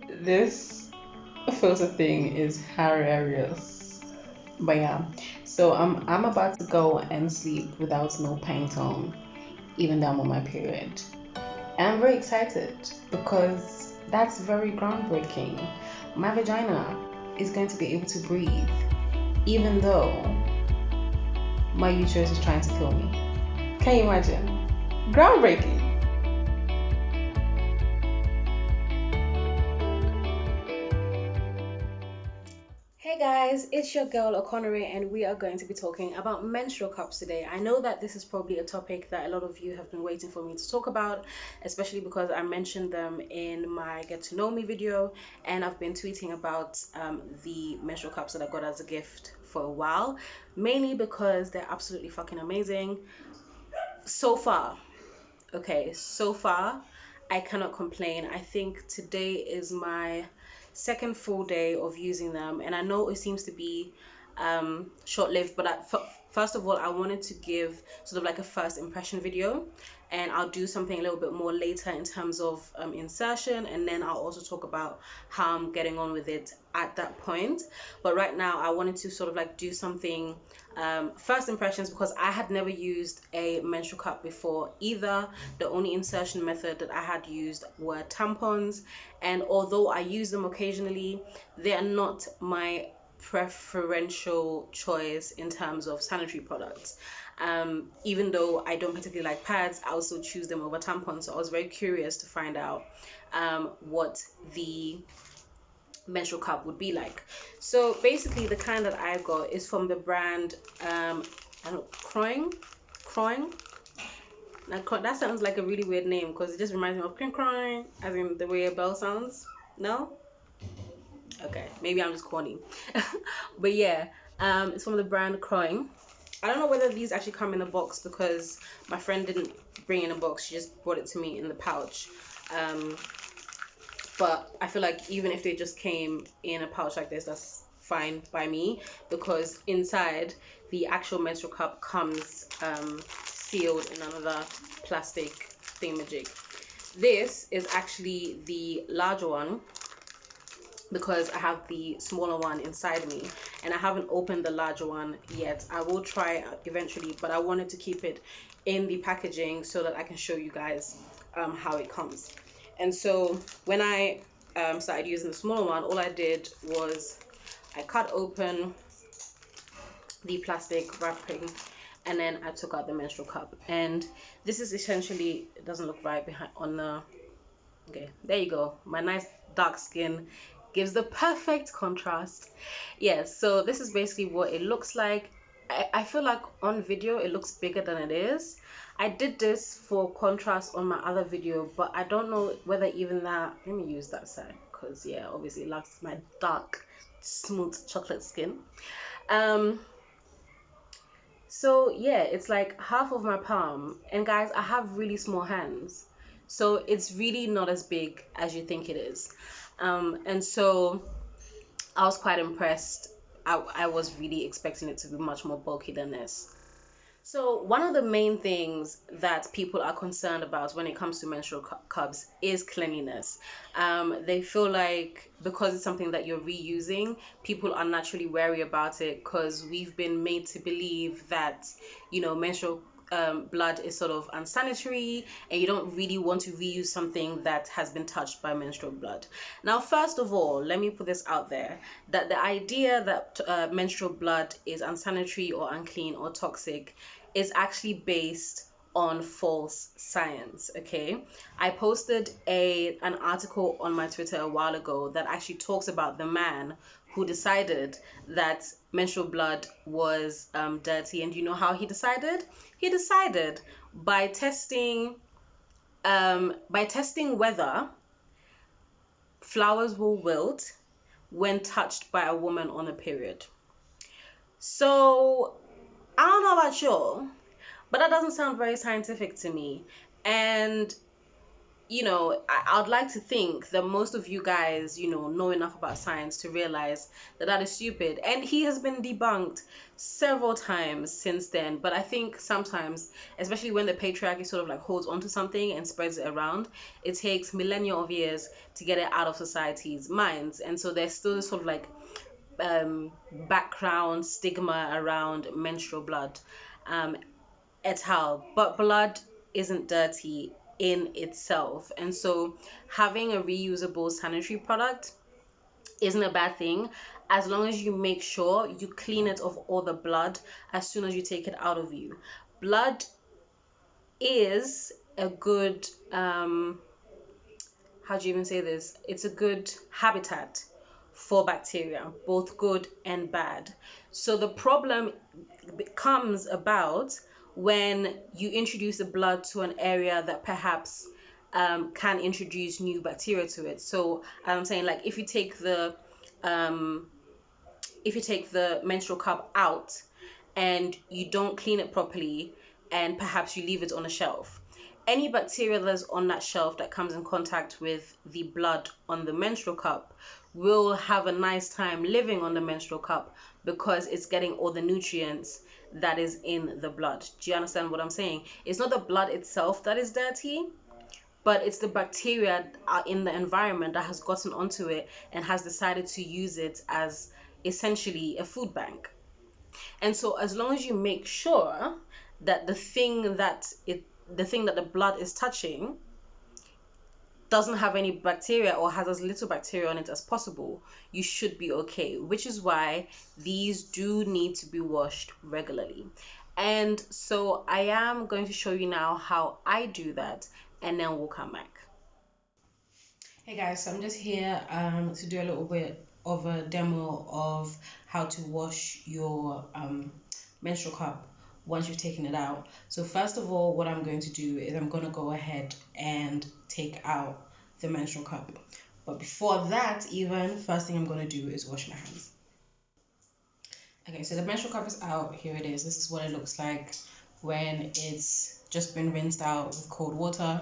This filter thing is hilarious. But yeah, so I'm about to go and sleep without no paint on, even though I'm on my period. And I'm very excited because that's very groundbreaking. My vagina is going to be able to breathe, even though my uterus is trying to kill me. Can you imagine? Groundbreaking. Hey guys, it's your girl O'Connery, and we are going to be talking about menstrual cups today. I know that this is probably a topic that a lot of you have been waiting for me to talk about, especially because I mentioned them in my Get to Know Me video, and I've been tweeting about the menstrual cups that I got as a gift for a while, mainly because they're absolutely fucking amazing. So far, okay, so far, I cannot complain. I think today is my second full day of using them, and I know it seems to be short-lived, but first of all, I wanted to give sort of like a first impression video, and I'll do something a little bit more later in terms of insertion, and then I'll also talk about how I'm getting on with it at that point. But right now, I wanted to sort of like do something first impressions, because I had never used a menstrual cup before either. The only insertion method that I had used were tampons, and although I use them occasionally, they are not my preferential choice in terms of sanitary products. Even though I don't particularly like pads, I also choose them over tampons. So I was very curious to find out what the menstrual cup would be like. So basically, the kind that I got is from the brand I don't know, Croing. Now, that sounds like a really weird name because it just reminds me of Croing, as in the way a bell sounds. No? Okay, maybe I'm just corny. But yeah, it's from the brand Croing. I don't know whether these actually come in a box because my friend didn't bring in a box. She just brought it to me in the pouch. Um, but I feel like even if they just came in a pouch like this, that's fine by me, because inside the actual menstrual cup comes sealed in another plastic thingamajig. This is actually the larger one because I have the smaller one inside me, and I haven't opened the larger one yet. I will try eventually, but I wanted to keep it in the packaging so that I can show you guys how it comes. And so when I started using the smaller one, all I did was I cut open the plastic wrapping, and then I took out the menstrual cup. And this is essentially, it doesn't look right behind on the, okay, there you go. My nice dark skin gives the perfect contrast. Yes, so this is basically what it looks like. I feel like on video it looks bigger than it is. I did this for contrast on my other video, but I don't know whether even that, let me use that side because yeah, obviously it lacks my dark, smooth chocolate skin. Um, so yeah, it's like half of my palm. And guys, I have really small hands. So it's really not as big as you think it is. And so I was quite impressed. I was really expecting it to be much more bulky than this. So one of the main things that people are concerned about when it comes to menstrual cups is cleanliness. They feel like because it's something that you're reusing, people are naturally wary about it because we've been made to believe that, menstrual blood is sort of unsanitary, and you don't really want to reuse something that has been touched by menstrual blood. Now, first of all, let me put this out there that the idea that menstrual blood is unsanitary or unclean or toxic is actually based on false science. Okay, I posted an article on my Twitter a while ago that actually talks about the man who decided that menstrual blood was dirty. And you know how he decided? He decided by testing whether flowers will wilt when touched by a woman on a period. So I don't know about you, but that doesn't sound very scientific to me. And I'd like to think that most of you guys, know enough about science to realize that that is stupid. And he has been debunked several times since then. But I think sometimes, especially when the patriarchy sort of like holds onto something and spreads it around, it takes millennia of years to get it out of society's minds. And so there's still this sort of like background stigma around menstrual blood. Um, et al. But blood isn't dirty in itself. And so having a reusable sanitary product isn't a bad thing as long as you make sure you clean it of all the blood as soon as you take it out of you. Blood is a good how do you even say this? It's a good habitat for bacteria, both good and bad. So the problem comes about when you introduce the blood to an area that perhaps can introduce new bacteria to it. So I'm saying, like, um, if you take the menstrual cup out and you don't clean it properly and perhaps you leave it on a shelf, any bacteria that's on that shelf that comes in contact with the blood on the menstrual cup will have a nice time living on the menstrual cup because it's getting all the nutrients that is in the blood. Do you understand what I'm saying? It's not the blood itself that is dirty, but it's the bacteria in the environment that has gotten onto it and has decided to use it as essentially a food bank. And so as long as you make sure that the thing that the blood is touching doesn't have any bacteria or has as little bacteria on it as possible, you should be okay, which is why these do need to be washed regularly. And so I am going to show you now how I do that, and then we'll come back. Hey guys, so I'm just here to do a little bit of a demo of how to wash your menstrual cup once you've taken it out. So first of all, what I'm going to do is I'm going to go ahead and take out the menstrual cup. But before that, even first thing I'm going to do is wash my hands. Okay, so the menstrual cup is out. Here it is. This is what it looks like when it's just been rinsed out with cold water.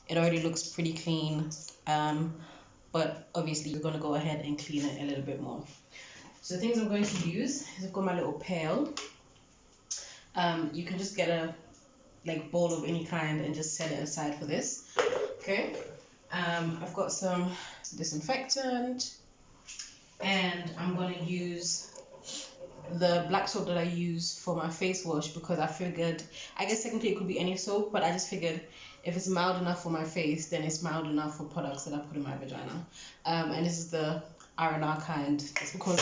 It already looks pretty clean, but obviously we're going to go ahead and clean it a little bit more. So the things I'm going to use is I've got my little pail. You can just get a bowl of any kind and just set it aside for this. Okay. I've got some disinfectant, and I'm going to use the black soap that I use for my face wash because I figured, I guess technically it could be any soap, but I just figured if it's mild enough for my face, then it's mild enough for products that I put in my vagina. And this is the R&R kind, just because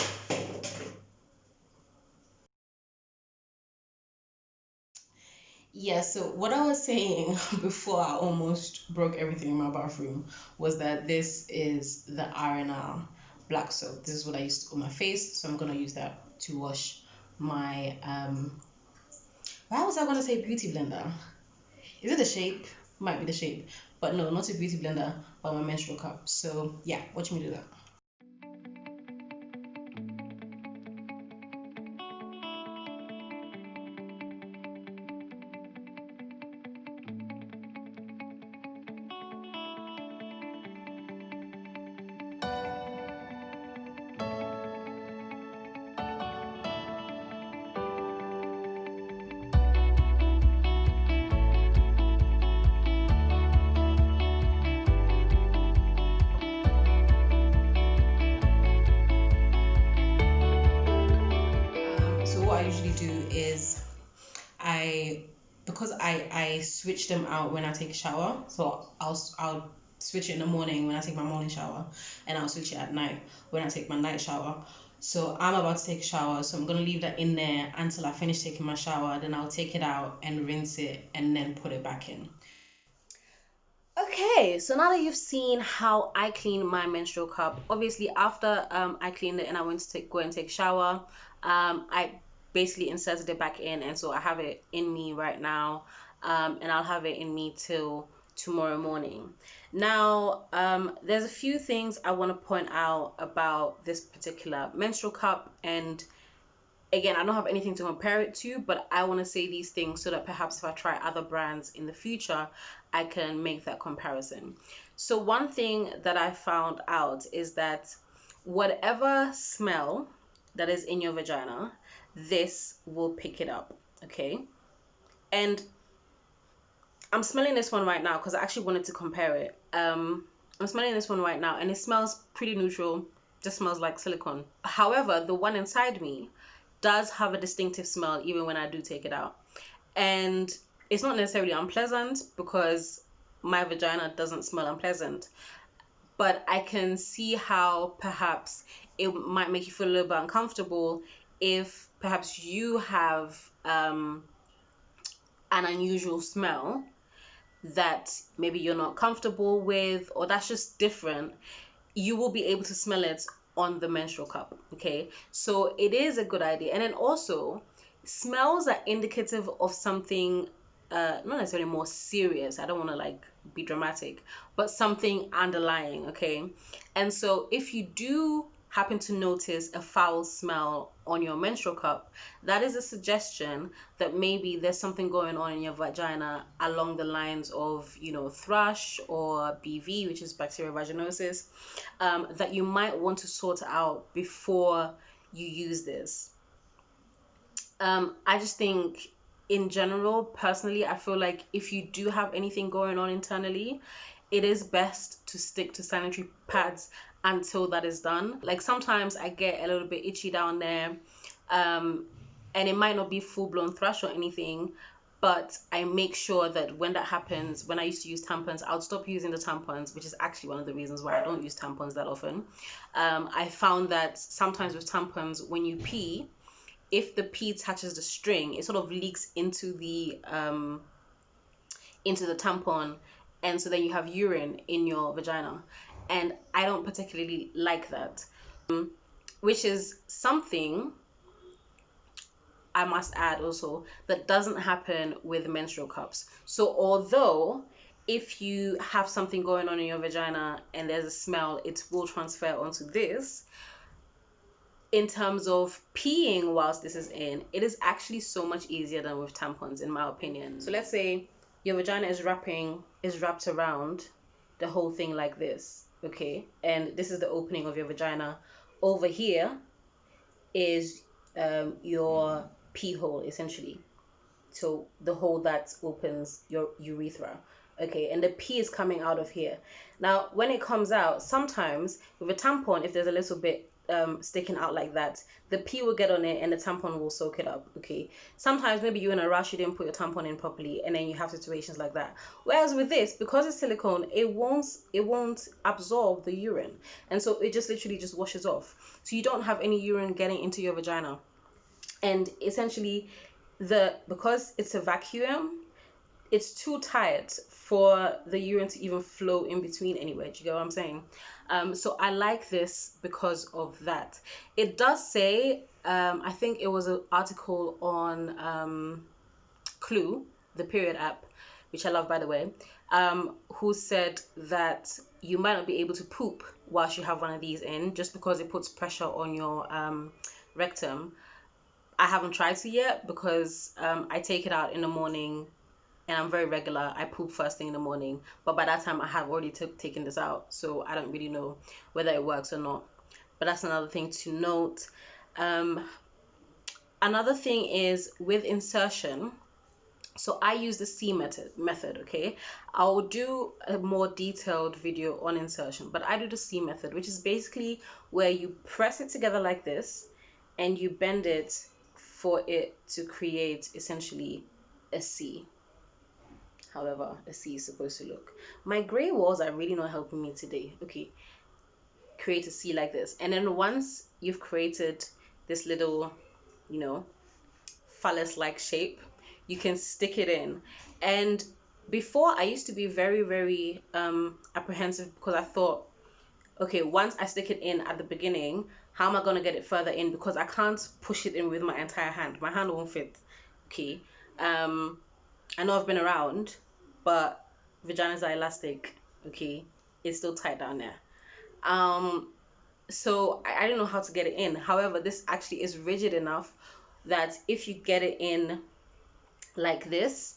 yeah, so what I was saying before I almost broke everything in my bathroom was that this is the R&R black soap. This is what I used on my face, so I'm gonna use that to wash my why was I gonna say beauty blender? Is it the shape? Might be the shape, but no, not a beauty blender, but my menstrual cup. So yeah, watch me do that. So what I usually do is I because I switch them out when I take a shower. So I'll switch it in the morning when I take my morning shower, and I'll switch it at night when I take my night shower. So I'm about to take a shower, so I'm gonna leave that in there until I finish taking my shower. Then I'll take it out and rinse it, and then put it back in. Okay, so now that you've seen how I clean my menstrual cup, obviously after I cleaned it and I went to go and take a shower, I basically inserted it back in, and so I have it in me right now, and I'll have it in me till tomorrow morning. Now, there's a few things I want to point out about this particular menstrual cup and Again, I don't have anything to compare it to, but I want to say these things so that perhaps if I try other brands in the future, I can make that comparison. So one thing that I found out is that whatever smell that is in your vagina, this will pick it up, okay? And I'm smelling this one right now because I actually wanted to compare it. I'm smelling this one right now and it smells pretty neutral, just smells like silicone. However, the one inside me does have a distinctive smell even when I do take it out. And it's not necessarily unpleasant because my vagina doesn't smell unpleasant, but I can see how perhaps it might make you feel a little bit uncomfortable if perhaps you have an unusual smell that maybe you're not comfortable with, or that's just different. You will be able to smell it on the menstrual cup, okay? So it is a good idea. And then also, smells are indicative of something not necessarily more serious. I don't want to like be dramatic, but something underlying, okay? And so if you do happen to notice a foul smell on your menstrual cup, that is a suggestion that maybe there's something going on in your vagina along the lines of, you know, thrush or BV, which is bacterial vaginosis, that you might want to sort out before you use this. I just think in general, personally, I feel like if you do have anything going on internally, it is best to stick to sanitary pads until that is done. Like sometimes I get a little bit itchy down there, and it might not be full-blown thrush or anything, but I make sure that when that happens, when I used to use tampons, I'll stop using the tampons, which is actually one of the reasons why I don't use tampons that often. I found that sometimes with tampons, when you pee, if the pee touches the string, it sort of leaks into the tampon, and so then you have urine in your vagina, and I don't particularly like that, which is something I must add also that doesn't happen with menstrual cups. So although if you have something going on in your vagina and there's a smell, it will transfer onto this. In terms of peeing whilst this is in, it is actually so much easier than with tampons, in my opinion. So let's say your vagina is wrapped around the whole thing like this, okay? And this is the opening of your vagina. Over here is your pee hole, essentially. So the hole that opens your urethra, okay? And the pee is coming out of here. Now, when it comes out, sometimes with a tampon, if there's a little bit sticking out like that, the pee will get on it and the tampon will soak it up, okay? Sometimes maybe you're in a rush, you didn't put your tampon in properly, and then you have situations like that. Whereas with this, because it's silicone, it won't absorb the urine, and so it just literally just washes off. So you don't have any urine getting into your vagina. And essentially, because it's a vacuum, it's too tight for the urine to even flow in between anywhere. Do you get what I'm saying? So I like this because of that. It does say, I think it was an article on Clue, the period app, which I love, by the way, who said that you might not be able to poop whilst you have one of these in, just because it puts pressure on your rectum. I haven't tried to yet because I take it out in the morning and I'm very regular. I poop first thing in the morning, but by that time I have already taken this out, so I don't really know whether it works or not. But that's another thing to note. Another thing is with insertion. So I use the C method, okay? I'll do a more detailed video on insertion, but I do the C method, which is basically where you press it together like this and you bend it for it to create essentially a C. However a C is supposed to look. My gray walls are really not helping me today. Okay, create a C like this, and then once you've created this little, you know, phallus like shape, you can stick it in. And before I used to be very, very apprehensive because I thought, okay, once I stick it in at the beginning, how am I going to get it further in? Because I can't push it in with my entire hand. My hand won't fit. Okay. I know I've been around, but vaginas are elastic. Okay. It's still tight down there. So I don't know how to get it in. However, this actually is rigid enough that if you get it in like this,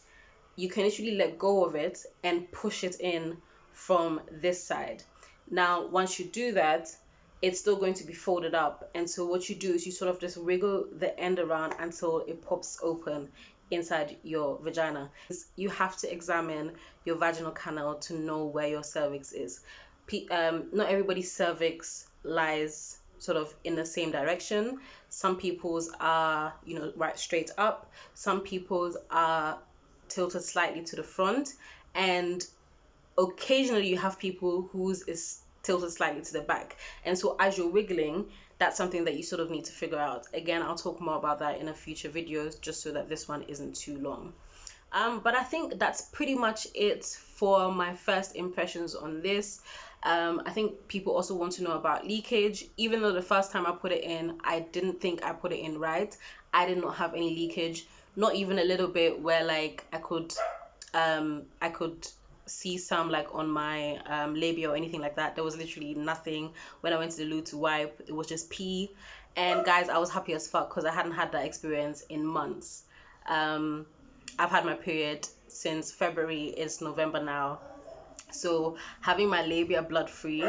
you can literally let go of it and push it in from this side. Now, once you do that, it's still going to be folded up. And so what you do is you sort of just wiggle the end around until it pops open inside your vagina. You have to examine your vaginal canal to know where your cervix is. Not everybody's cervix lies sort of in the same direction. Some people's are, right straight up. Some people's are tilted slightly to the front, and occasionally you have people whose is tilted slightly to the back. And so as you're wiggling, that's something that you sort of need to figure out. Again, I'll talk more about that in a future videos, just so that this one isn't too long. But I think that's pretty much it for my first impressions on this. I think people also want to know about leakage. Even though the first time I put it in, I didn't think I put it in right. I did not have any leakage, not even a little bit where like I could see some like on my labia or anything like that. There was literally nothing. When I went to the loo to wipe, it was just pee. And guys, I was happy as fuck because I hadn't had that experience in months. I've had my period since February. It's November now, so having my labia blood free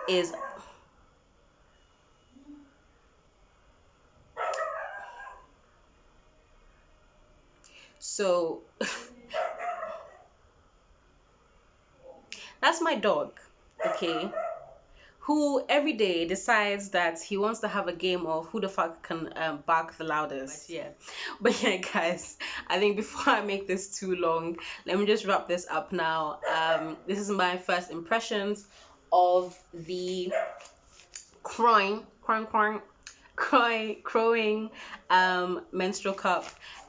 is so that's my dog, okay, who every day decides that he wants to have a game of who the fuck can bark the loudest. But yeah, guys, I think before I make this too long, let me just wrap this up now. This is my first impressions of the Croing menstrual cup,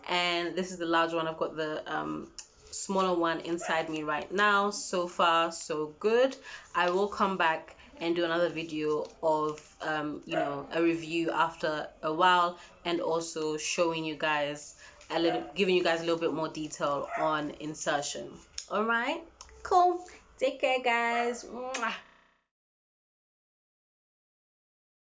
and this is the large one. I've got the smaller one inside me right now. So far so good. I will come back and do another video of a review after a while, and also showing you guys giving you guys a little bit more detail on insertion. All right, cool. Take care, guys. Mwah.